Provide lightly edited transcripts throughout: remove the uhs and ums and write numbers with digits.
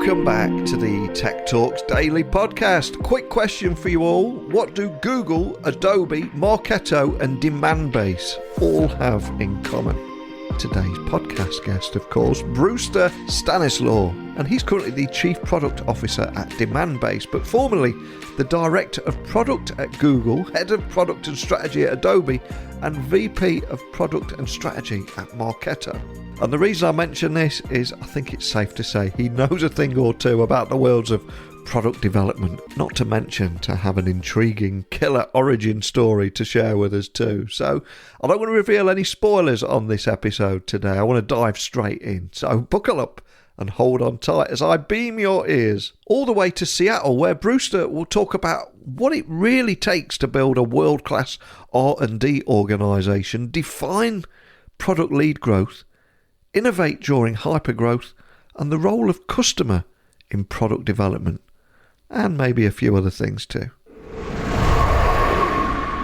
Welcome back to the Tech Talks Daily podcast. Quick question for you all. What do Google, Adobe, Marketo and Demandbase all have in common? Today's podcast guest, of course, Brewster Stanislaw, and he's currently the Chief Product Officer at Demandbase, but formerly the Director of Product at Google, Head of Product and Strategy at Adobe, and VP of Product and Strategy at Marketo. And the reason I mention this is I think it's safe to say he knows a thing or two about the worlds of product development, not to mention to have an intriguing killer origin story to share with us too. So I don't want to reveal any spoilers on this episode today. I want to dive straight in. So buckle up and hold on tight as I beam your ears all the way to Seattle, where Brewster will talk about what it really takes to build a world-class R&D organisation, define product lead growth, innovate during hypergrowth, and the role of customer in product development, and maybe a few other things too.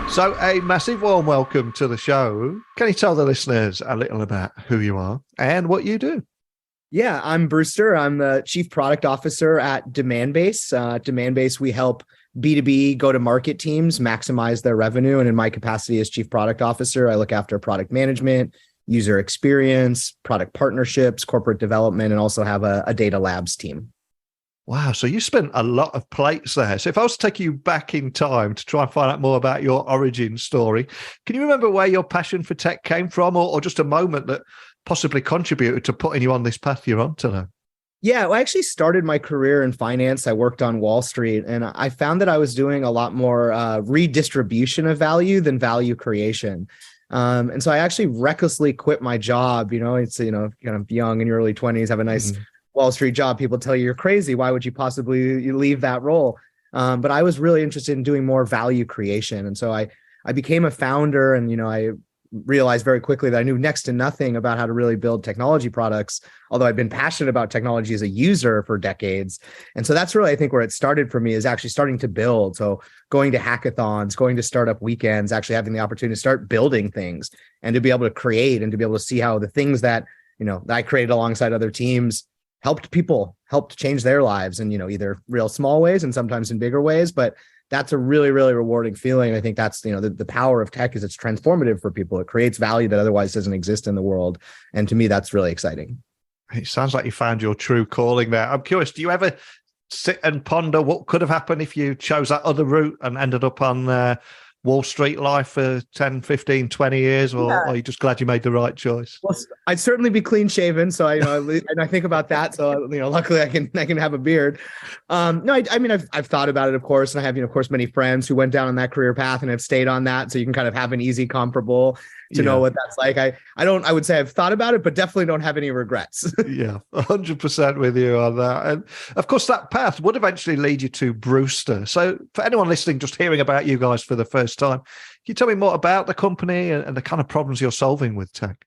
So a massive warm welcome to the show. Can you tell the listeners a little about who you are and what you do? Yeah, I'm Brewster. I'm the Chief Product Officer at Demandbase. Demandbase, we help B2B go-to-market teams maximize their revenue. And in my capacity as Chief Product Officer, I look after product management, user experience, product partnerships, corporate development, and also have a data labs team. Wow. So you spent a lot of plates there. So if I was to take you back in time to try and find out more about your origin story, can you remember where your passion for tech came from, or just a moment that possibly contributed to putting you on this path you're on today? Yeah, well, I actually started my career in finance. I worked on Wall Street, and I found that I was doing a lot more redistribution of value than value creation. And so I actually recklessly quit my job. It's, kind of young in your early 20s, have a nice Wall Street job. People tell you you're crazy. Why would you possibly leave that role? But I was really interested in doing more value creation. And so I became a founder, and, I realized very quickly that I knew next to nothing about how to really build technology products, although I've been passionate about technology as a user for decades. And so that's really, I think, where it started for me, is actually starting to build. So going to hackathons, going to startup weekends, actually having the opportunity to start building things and to be able to create and to be able to see how the things that, that I created alongside other teams helped people, helped change their lives in, either real small ways and sometimes in bigger ways. But that's a really, really rewarding feeling. I think that's, the power of tech is it's transformative for people. It creates value that otherwise doesn't exist in the world. And to me, that's really exciting. It sounds like you found your true calling there. I'm curious, do you ever sit and ponder what could have happened if you chose that other route and ended up on Wall Street life for 10, 15, 20 years, or are you just glad you made the right choice? Well, I'd certainly be clean shaven. So and I think about that. So, luckily I can have a beard. No, I mean, I've thought about it, of course. And I have, of course, many friends who went down on that career path and have stayed on that. So you can kind of have an easy comparable to know what that's like. I would say I've thought about it, but definitely don't have any regrets. Yeah, 100% with you on that. And of course, that path would eventually lead you to Brewster. So for anyone listening, just hearing about you guys for the first time, can you tell me more about the company and the kind of problems you're solving with tech?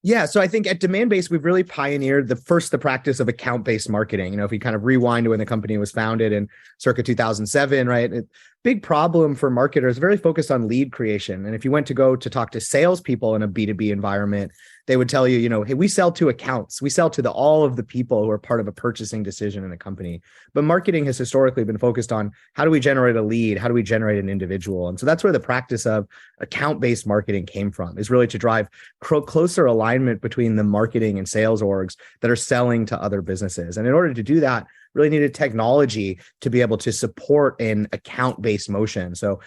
Yeah, so I think at Demandbase, we've really pioneered the practice of account-based marketing. If you kind of rewind to when the company was founded in circa 2007, right? Big problem for marketers, very focused on lead creation. And if you went to go to talk to salespeople in a B2B environment, they would tell you, hey, we sell to accounts. We sell to all of the people who are part of a purchasing decision in a company. But marketing has historically been focused on how do we generate a lead? How do we generate an individual? And so that's where the practice of account-based marketing came from, is really to drive closer alignment between the marketing and sales orgs that are selling to other businesses. And in order to do that, really needed technology to be able to support an account-based motion. So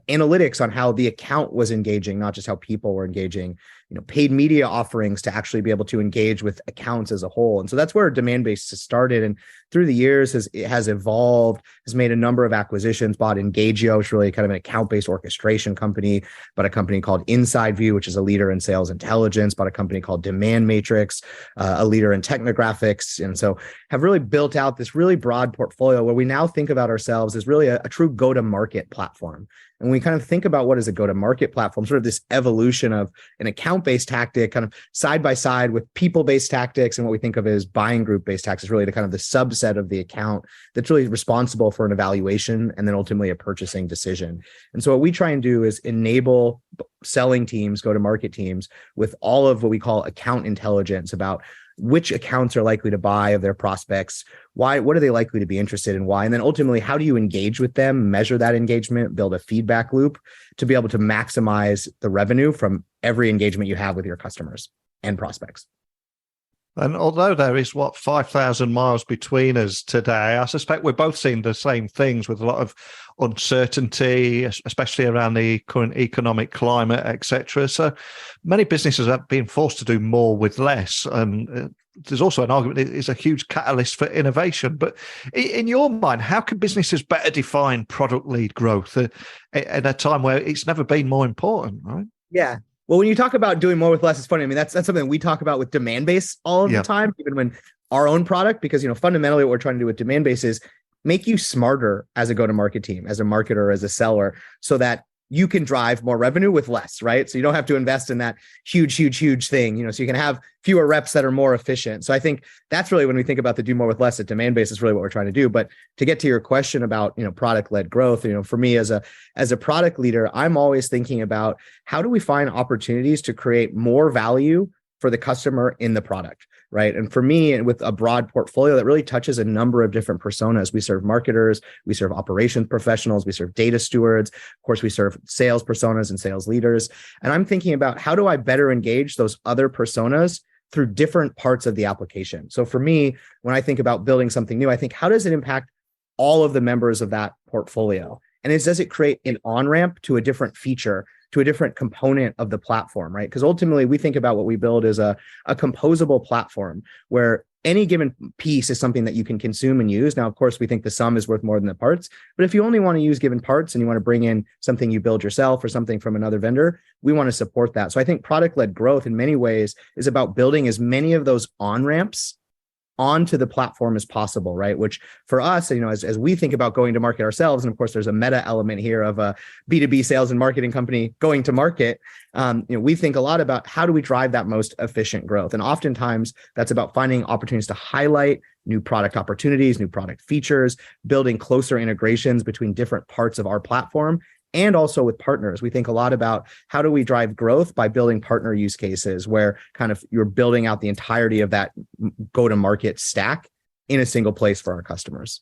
analytics on how the account was engaging, not just how people were engaging, paid media offerings to actually be able to engage with accounts as a whole. And so that's where Demandbase started. And through the years it has evolved, has made a number of acquisitions, bought Engagio, which is really kind of an account-based orchestration company, bought a company called Inside View, which is a leader in sales intelligence, bought a company called Demand Matrix, a leader in technographics. And so have really built out this really broad portfolio where we now think about ourselves as really a true go-to-market platform. And we kind of think about what is a go-to-market platform, sort of this evolution of an account-based tactic, kind of side by side with people-based tactics, and what we think of as buying group-based tactics, really the kind of the subset of the account that's really responsible for an evaluation and then ultimately a purchasing decision. And so what we try and do is enable selling teams, go-to-market teams, with all of what we call account intelligence about which accounts are likely to buy of their prospects, what are they likely to be interested in, why, and then ultimately, how do you engage with them, measure that engagement, build a feedback loop to be able to maximize the revenue from every engagement you have with your customers and prospects. And although there is, 5,000 miles between us today, I suspect we're both seeing the same things with a lot of uncertainty, especially around the current economic climate, etc. So many businesses have been forced to do more with less. And there's also an argument it is a huge catalyst for innovation. But in your mind, how can businesses better define product-led growth at a time where it's never been more important, right? Yeah. Well, when you talk about doing more with less, it's funny. I mean, that's something we talk about with Demandbase all of the time, even when our own product, because, fundamentally what we're trying to do with Demandbase is make you smarter as a go-to-market team, as a marketer, as a seller, so that you can drive more revenue with less, right? So you don't have to invest in that huge thing, so you can have fewer reps that are more efficient. So I think that's really when we think about the do more with less at Demandbase is really what we're trying to do. But to get to your question about, product-led growth, for me as a product leader, I'm always thinking about how do we find opportunities to create more value for the customer in the product, right? And for me, with a broad portfolio that really touches a number of different personas, we serve marketers, we serve operations professionals, we serve data stewards, of course, we serve sales personas and sales leaders. And I'm thinking about how do I better engage those other personas through different parts of the application. So for me, when I think about building something new, I think, how does it impact all of the members of that portfolio? And does it create an on-ramp to a different feature, to a different component of the platform, right? Because ultimately we think about what we build as a composable platform where any given piece is something that you can consume and use. Now, of course, we think the sum is worth more than the parts, but if you only want to use given parts and you want to bring in something you build yourself or something from another vendor, we want to support that. So I think product-led growth in many ways is about building as many of those on-ramps onto the platform as possible, right? Which for us, as we think about going to market ourselves, and of course, there's a meta element here of a B2B sales and marketing company going to market. We think a lot about how do we drive that most efficient growth, and oftentimes that's about finding opportunities to highlight new product opportunities, new product features, building closer integrations between different parts of our platform. And also with partners, we think a lot about how do we drive growth by building partner use cases where kind of you're building out the entirety of that go-to-market stack in a single place for our customers.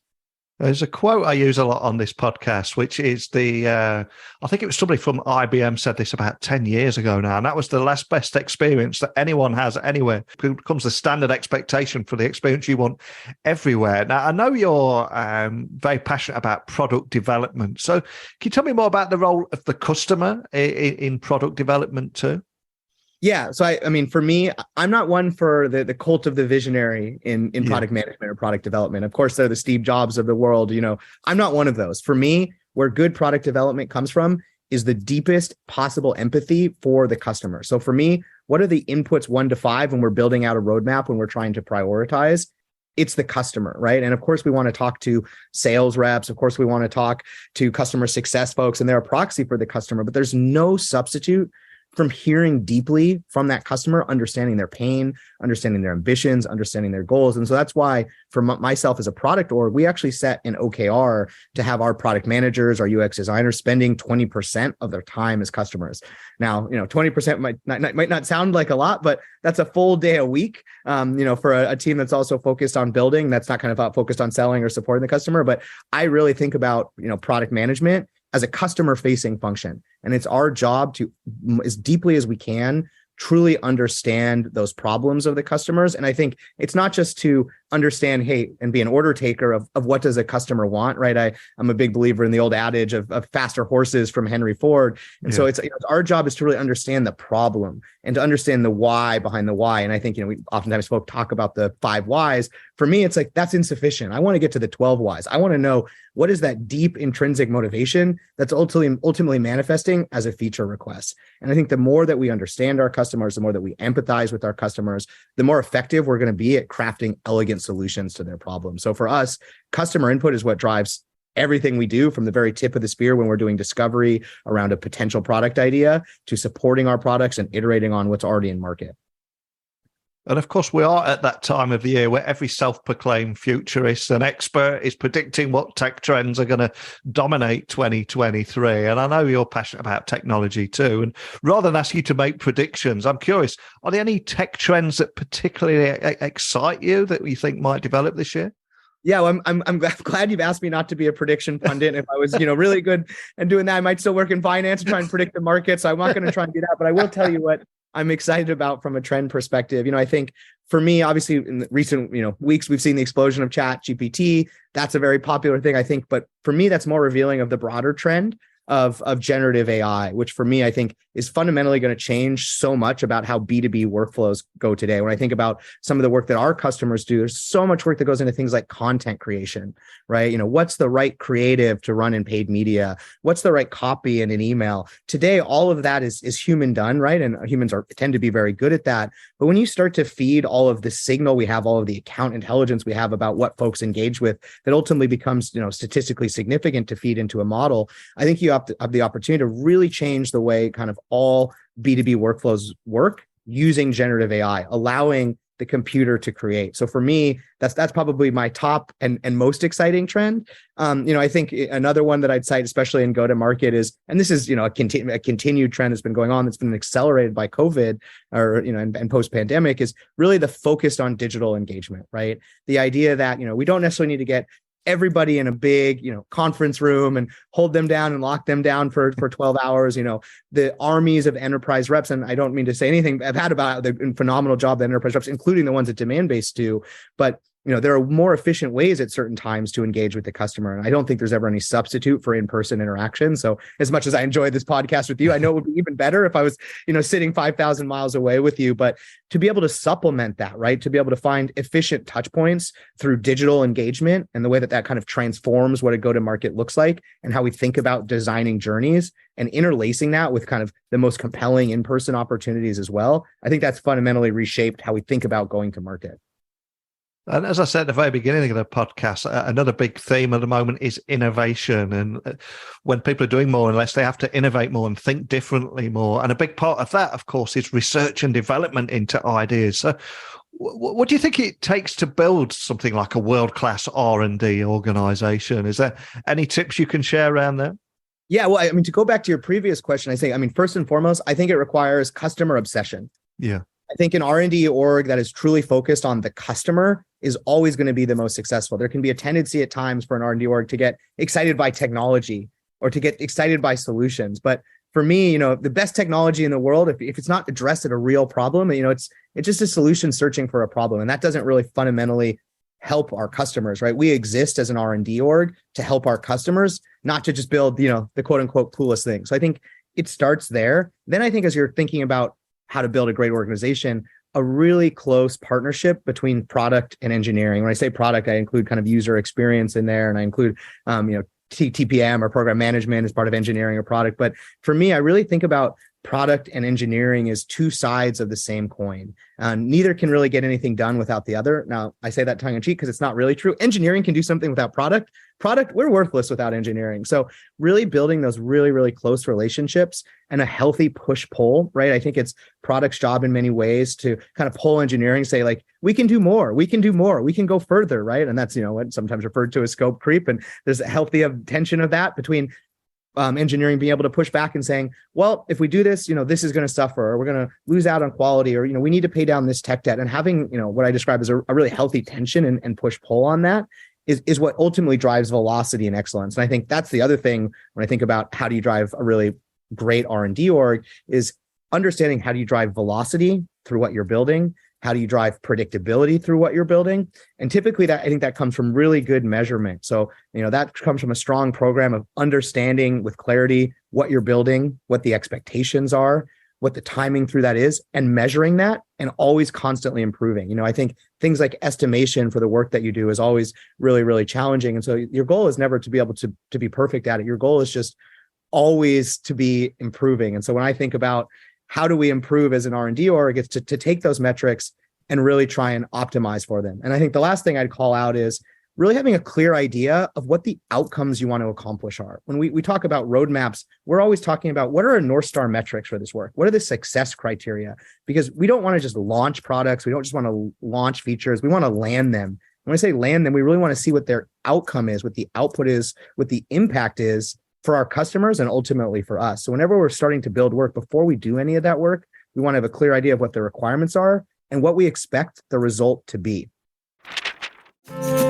There's a quote I use a lot on this podcast, which is I think it was somebody from IBM said this about 10 years ago now, and that was the last best experience that anyone has anywhere. It becomes the standard expectation for the experience you want everywhere. Now, I know you're very passionate about product development. So can you tell me more about the role of the customer in product development too? Yeah. So I mean, for me, I'm not one for the cult of the visionary in product management or product development. Of course, they're the Steve Jobs of the world. I'm not one of those. For me, where good product development comes from is the deepest possible empathy for the customer. So for me, what are the inputs 1 to 5 when we're building out a roadmap, when we're trying to prioritize? It's the customer, right? And of course, we want to talk to sales reps. Of course, we want to talk to customer success folks, and they're a proxy for the customer, but there's no substitute from hearing deeply from that customer, understanding their pain, understanding their ambitions, understanding their goals. And so that's why for myself as a product org, we actually set an OKR to have our product managers, our UX designers spending 20% of their time as customers. Now, 20% might not sound like a lot, but that's a full day a week, for a team that's also focused on building, that's not kind of focused on selling or supporting the customer. But I really think about, product management as a customer facing function. And it's our job to, as deeply as we can, truly understand those problems of the customers. And I think it's not just to understand, hey, and be an order taker of what does a customer want, right? I'm a big believer in the old adage of faster horses from Henry Ford. And so it's our job is to really understand the problem and to understand the why behind the why. And I think, we oftentimes talk about the 5 whys. For me, it's like, that's insufficient. I want to get to the 12 whys. I want to know what is that deep intrinsic motivation that's ultimately manifesting as a feature request. And I think the more that we understand our customers, the more that we empathize with our customers, the more effective we're going to be at crafting elegant solutions to their problems. So for us, customer input is what drives everything we do, from the very tip of the spear when we're doing discovery around a potential product idea to supporting our products and iterating on what's already in market. And of course, we are at that time of the year where every self-proclaimed futurist and expert is predicting what tech trends are going to dominate 2023. And I know you're passionate about technology too. And rather than ask you to make predictions, I'm curious, are there any tech trends that particularly excite you that you think might develop this year? Yeah, well, I'm glad you've asked me not to be a prediction pundit. If I was, really good and doing that, I might still work in finance and try and predict the market. So I'm not going to try and do that. But I will tell you what I'm excited about from a trend perspective. I think for me, obviously, in the recent weeks, we've seen the explosion of Chat GPT. That's a very popular thing, I think. But for me, that's more revealing of the broader trend of generative AI, which for me, I think is fundamentally going to change so much about how B2B workflows go today. When I think about some of the work that our customers do, there's so much work that goes into things like content creation, right? What's the right creative to run in paid media? What's the right copy in an email? Today, all of that is human done, right? And humans tend to be very good at that. But when you start to feed all of the signal we have, all of the account intelligence we have about what folks engage with, that ultimately becomes, statistically significant to feed into a model, I think you have the opportunity to really change the way kind of all B2B workflows work using generative AI, allowing the computer to create. So for me, that's probably my top and most exciting trend. I think another one that I'd cite, especially in go-to-market, is, and this is a continued trend that's been going on, that's been accelerated by COVID and post-pandemic, is really the focus on digital engagement, right? The idea that we don't necessarily need to get everybody in a big, conference room and hold them down and lock them down for 12 hours, the armies of enterprise reps. And I don't mean to say anything bad about the phenomenal job that enterprise reps, including the ones at Demandbase do, but there are more efficient ways at certain times to engage with the customer. And I don't think there's ever any substitute for in-person interaction. So as much as I enjoy this podcast with you, I know it would be even better if I was, sitting 5,000 miles away with you, but to be able to supplement that, right? To be able to find efficient touch points through digital engagement and the way that kind of transforms what a go-to-market looks like and how we think about designing journeys and interlacing that with kind of the most compelling in-person opportunities as well. I think that's fundamentally reshaped how we think about going to market. And as I said at the very beginning of the podcast, another big theme at the moment is innovation. And when people are doing more and less, they have to innovate more and think differently more. And a big part of that, of course, is research and development into ideas. So what do you think it takes to build something like a world-class R&D organization? Is there any tips you can share around that? Yeah, well, to go back to your previous question, first and foremost, I think it requires customer obsession. Yeah. I think an R&D org that is truly focused on the customer is always going to be the most successful. There can be a tendency at times for an R&D org to get excited by technology or to get excited by solutions. But for me, the best technology in the world, if it's not addressed at a real problem, it's just a solution searching for a problem. And that doesn't really fundamentally help our customers, right? We exist as an R&D org to help our customers, not to just build, the quote unquote coolest thing. So I think it starts there. Then I think as you're thinking about how to build a great organization, a really close partnership between product and engineering. When I say product, I include kind of user experience in there, and I include, TPM or program management as part of engineering or product. But for me, I really think about product and engineering as two sides of the same coin. Neither can really get anything done without the other. Now, I say that tongue in cheek because it's not really true. Engineering can do something without product. We're worthless without engineering. So really building those really, really close relationships and a healthy push-pull, right? I think it's product's job in many ways to kind of pull engineering, say like, we can do more, we can go further, right? And that's, what's sometimes referred to as scope creep. And there's a healthy tension of that between engineering being able to push back and saying, well, if we do this, this is going to suffer, or we're going to lose out on quality, or, we need to pay down this tech debt. And having, what I describe as a really healthy tension and push pull on that is what ultimately drives velocity and excellence. And I think that's the other thing when I think about how do you drive a really great R&D org, is understanding how do you drive velocity through what you're building. How do you drive predictability through what you're building? And typically I think that comes from really good measurement. So, that comes from a strong program of understanding with clarity what you're building, what the expectations are, what the timing through that is, and measuring that and always constantly improving. I think things like estimation for the work that you do is always really, really challenging. And so your goal is never to be able to be perfect at it. Your goal is just always to be improving. And so when I think about how do we improve as an R&D org, it's to take those metrics and really try and optimize for them. And I think the last thing I'd call out is really having a clear idea of what the outcomes you want to accomplish are. When we talk about roadmaps, we're always talking about what are our North Star metrics for this work? What are the success criteria? Because we don't want to just launch products. We don't just want to launch features. We want to land them. When I say land them, we really want to see what their outcome is, what the output is, what the impact is for our customers and ultimately for us. So whenever we're starting to build work, before we do any of that work, we want to have a clear idea of what the requirements are and what we expect the result to be.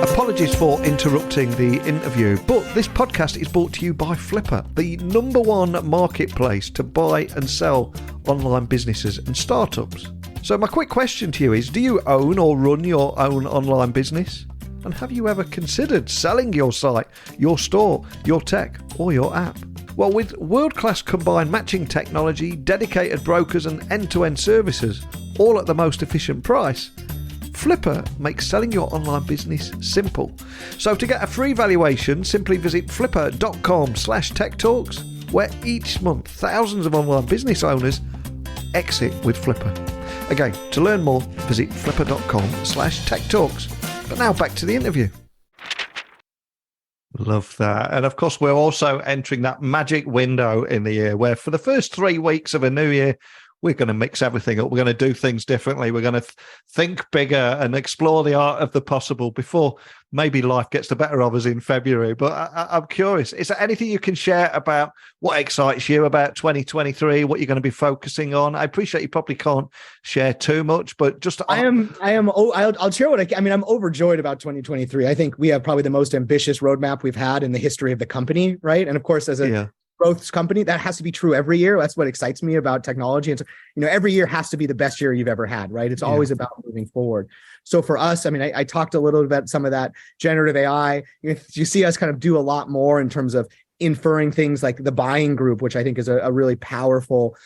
Apologies for interrupting the interview, but this podcast is brought to you by Flipper, the #1 marketplace to buy and sell online businesses and startups. So my quick question to you is, do you own or run your own online business? And have you ever considered selling your site, your store, your tech, or your app? Well, with world-class combined matching technology, dedicated brokers, and end-to-end services, all at the most efficient price, Flipper makes selling your online business simple. So to get a free valuation, simply visit flipper.com/techtalks, where each month thousands of online business owners exit with Flipper. Again, to learn more, visit flipper.com/techtalks. But now back to the interview. Love that. And of course, we're also entering that magic window in the year where for the first 3 weeks of a new year, we're going to mix everything up. We're going to do things differently. We're going to think bigger and explore the art of the possible before maybe life gets the better of us in February. But I'm curious, is there anything you can share about what excites you about 2023, what you're going to be focusing on? I appreciate you probably can't share too much, but just... I'll share what I mean, I'm overjoyed about 2023. I think we have probably the most ambitious roadmap we've had in the history of the company, right? And of course, as a growth company, that has to be true every year. That's what excites me about technology. And so, every year has to be the best year you've ever had, right? It's always about moving forward. So for us, I mean, I talked a little bit about some of that generative AI. You see us kind of do a lot more in terms of inferring things like the buying group, which I think is a really powerful,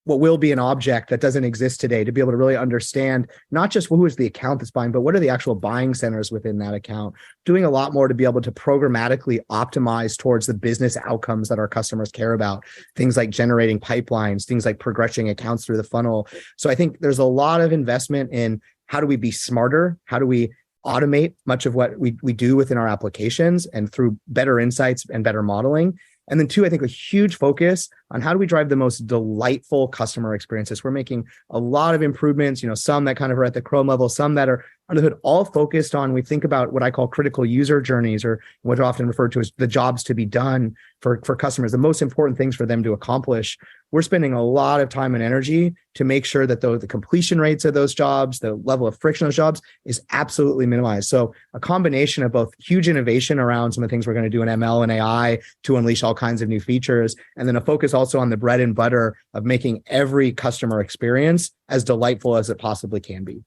what will be an object that doesn't exist today, to be able to really understand not just who is the account that's buying, but what are the actual buying centers within that account. Doing a lot more to be able to programmatically optimize towards the business outcomes that our customers care about. Things like generating pipelines, things like progressing accounts through the funnel. So I think there's a lot of investment in how do we be smarter? How do we automate much of what we do within our applications and through better insights and better modeling. And then two, I think a huge focus on how do we drive the most delightful customer experiences. We're making a lot of improvements, some that kind of are at the Chrome level, some that are under the hood, all focused on, we think about what I call critical user journeys, or what are often referred to as the jobs to be done for customers, the most important things for them to accomplish. We're spending a lot of time and energy to make sure that the completion rates of those jobs, the level of friction of those jobs is absolutely minimized. So a combination of both huge innovation around some of the things we're going to do in ML and AI to unleash all kinds of new features, and then a focus also on the bread and butter of making every customer experience as delightful as it possibly can be.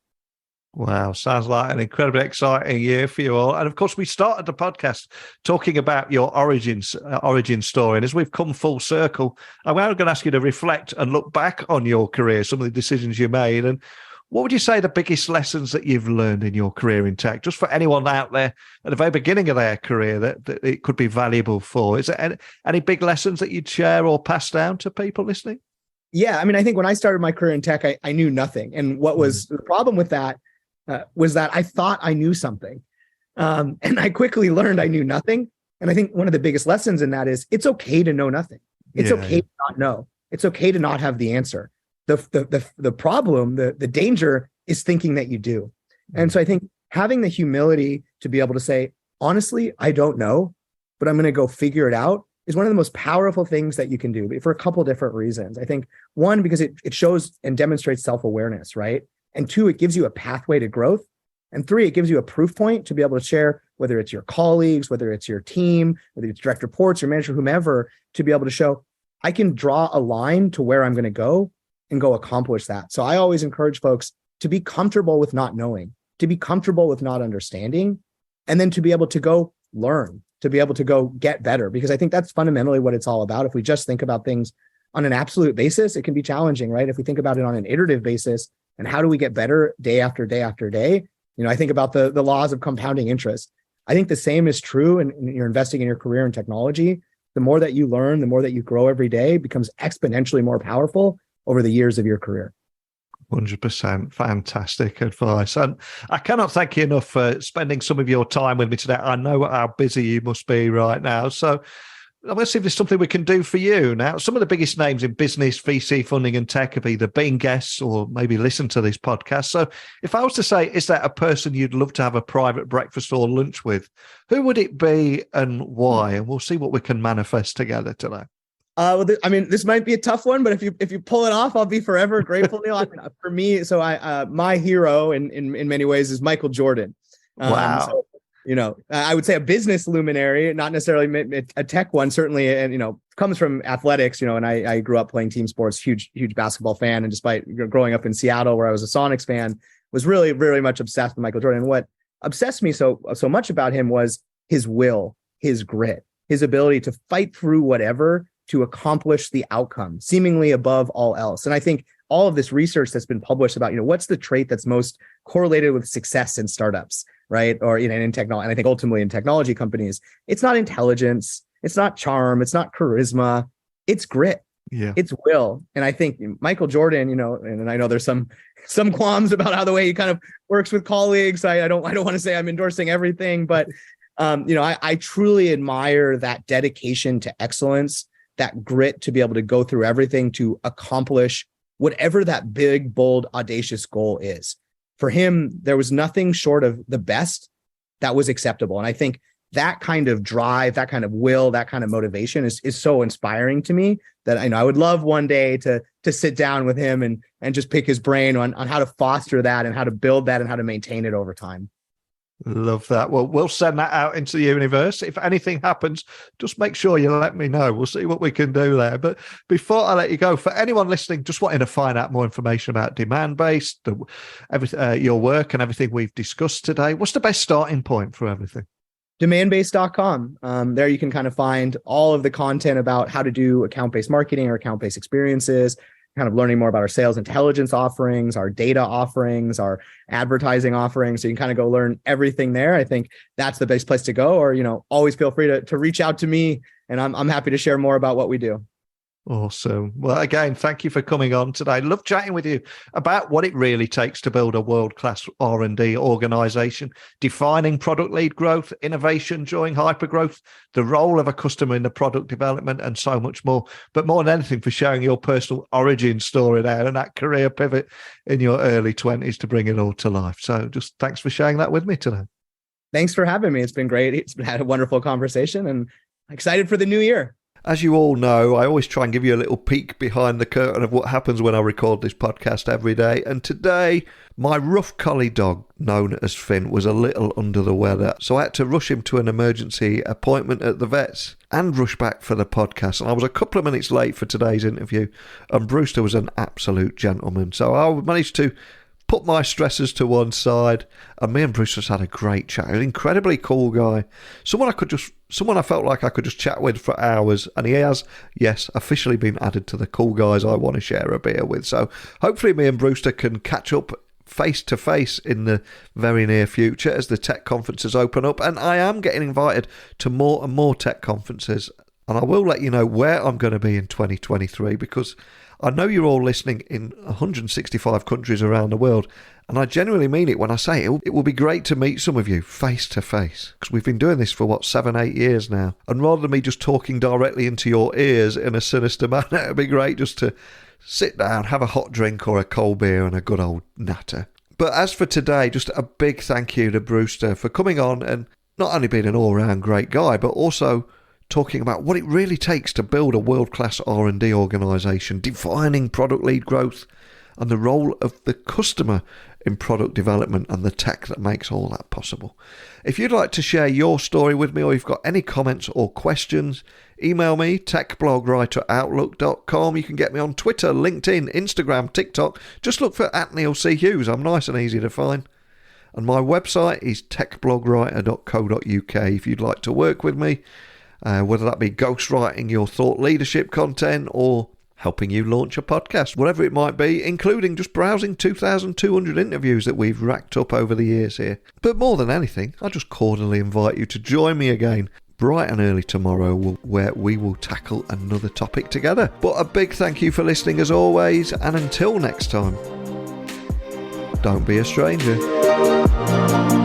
Wow, sounds like an incredibly exciting year for you all. And of course, we started the podcast talking about your origin story. And as we've come full circle, I'm now going to ask you to reflect and look back on your career, some of the decisions you made. And what would you say the biggest lessons that you've learned in your career in tech, just for anyone out there at the very beginning of their career that it could be valuable for? Is there any big lessons that you'd share or pass down to people listening? Yeah, I mean, I think when I started my career in tech, I knew nothing. And what was the problem with that was that I thought I knew something. And I quickly learned I knew nothing. And I think one of the biggest lessons in that is it's okay to know nothing. It's okay to not know. It's okay to not have the answer. The problem, the danger is thinking that you do. And so I think having the humility to be able to say, honestly, I don't know, but I'm going to go figure it out is one of the most powerful things that you can do, for a couple of different reasons. I think one, because it shows and demonstrates self-awareness, right? And two, it gives you a pathway to growth. And three, it gives you a proof point to be able to share, whether it's your colleagues, whether it's your team, whether it's direct reports, your manager, whomever, to be able to show, I can draw a line to where I'm going to go and go accomplish that. So I always encourage folks to be comfortable with not knowing, to be comfortable with not understanding, and then to be able to go learn, to be able to go get better, because I think that's fundamentally what it's all about. If we just think about things on an absolute basis, it can be challenging, right? If we think about it on an iterative basis, and how do we get better day after day after day? I think about the laws of compounding interest. I think the same is true in you're investing in your career in technology. The more that you learn, the more that you grow every day becomes exponentially more powerful over the years of your career. 100%. Fantastic advice. And I cannot thank you enough for spending some of your time with me today. I know how busy you must be right now. So I'm going to see if there's something we can do for you. Now, some of the biggest names in business, VC funding and tech have either been guests or maybe listened to this podcast. So if I was to say, is that a person you'd love to have a private breakfast or lunch with, who would it be and why? And we'll see what we can manifest together today. This might be a tough one, but if you pull it off, I'll be forever grateful, Neil. For me, my hero in many ways is Michael Jordan. Wow. So, I would say a business luminary, not necessarily a tech one, certainly, and, comes from athletics, and I grew up playing team sports, huge basketball fan. And despite growing up in Seattle, where I was a Sonics fan, was really, very much obsessed with Michael Jordan. And what obsessed me so much about him was his will, his grit, his ability to fight through whatever to accomplish the outcome, seemingly above all else. And I think all of this research that's been published about, what's the trait that's most correlated with success in startups, right? Or, in technology, and I think ultimately in technology companies, it's not intelligence, it's not charm, it's not charisma, it's grit, it's will. And I think Michael Jordan, and I know there's some qualms about how the way he kind of works with colleagues. I don't want to say I'm endorsing everything, but I truly admire that dedication to excellence, that grit to be able to go through everything to accomplish whatever that big, bold, audacious goal is. For him, there was nothing short of the best that was acceptable. And I think that kind of drive, that kind of will, that kind of motivation is so inspiring to me that I would love one day to sit down with him and just pick his brain on how to foster that and how to build that and how to maintain it over time. Love that. Well, we'll send that out into the universe. If anything happens, just make sure you let me know. We'll see what we can do there. But before I let you go, for anyone listening, just wanting to find out more information about Demandbase, your work and everything we've discussed today, what's the best starting point for everything? Demandbase.com. There you can kind of find all of the content about how to do account-based marketing or account-based experiences, kind of learning more about our sales intelligence offerings, our data offerings, our advertising offerings. So you can kind of go learn everything there. I think that's the best place to go, or, always feel free to reach out to me, and I'm happy to share more about what we do. Awesome. Well, again, thank you for coming on today. Love chatting with you about what it really takes to build a world-class R&D organization, defining product-led growth, innovation during hypergrowth, the role of a customer in the product development, and so much more. But more than anything, for sharing your personal origin story there and that career pivot in your early 20s to bring it all to life. So just thanks for sharing that with me today. Thanks for having me. It's been great. It's been had a wonderful conversation, and excited for the new year. As you all know, I always try and give you a little peek behind the curtain of what happens when I record this podcast every day. And today, my rough collie dog, known as Finn, was a little under the weather. So I had to rush him to an emergency appointment at the vet's and rush back for the podcast. And I was a couple of minutes late for today's interview. And Brewster was an absolute gentleman. So I managed to put my stresses to one side, and me and Bruce just had a great chat. He was an incredibly cool guy. Someone I felt like I could just chat with for hours, and he has, yes, officially been added to the cool guys I want to share a beer with. So hopefully me and Brewster can catch up face to face in the very near future as the tech conferences open up. And I am getting invited to more and more tech conferences, and I will let you know where I'm going to be in 2023, because I know you're all listening in 165 countries around the world, and I genuinely mean it when I say it will be great to meet some of you face to face, because we've been doing this for 7-8 years now, and rather than me just talking directly into your ears in a sinister manner, it'd be great just to sit down, have a hot drink or a cold beer and a good old natter. But as for today, just a big thank you to Brewster for coming on and not only being an all-round great guy, but also talking about what it really takes to build a world-class R&D organisation, defining product-led growth, and the role of the customer in product development and the tech that makes all that possible. If you'd like to share your story with me, or you've got any comments or questions, email me, techblogwriter@outlook.com. You can get me on Twitter, LinkedIn, Instagram, TikTok. Just look for @NeilCHughes. I'm nice and easy to find. And my website is techblogwriter.co.uk if you'd like to work with me. Whether that be ghostwriting your thought leadership content or helping you launch a podcast, whatever it might be, including just browsing 2,200 interviews that we've racked up over the years here. But more than anything, I just cordially invite you to join me again bright and early tomorrow, where we will tackle another topic together. But a big thank you for listening as always, and until next time, Don't be a stranger.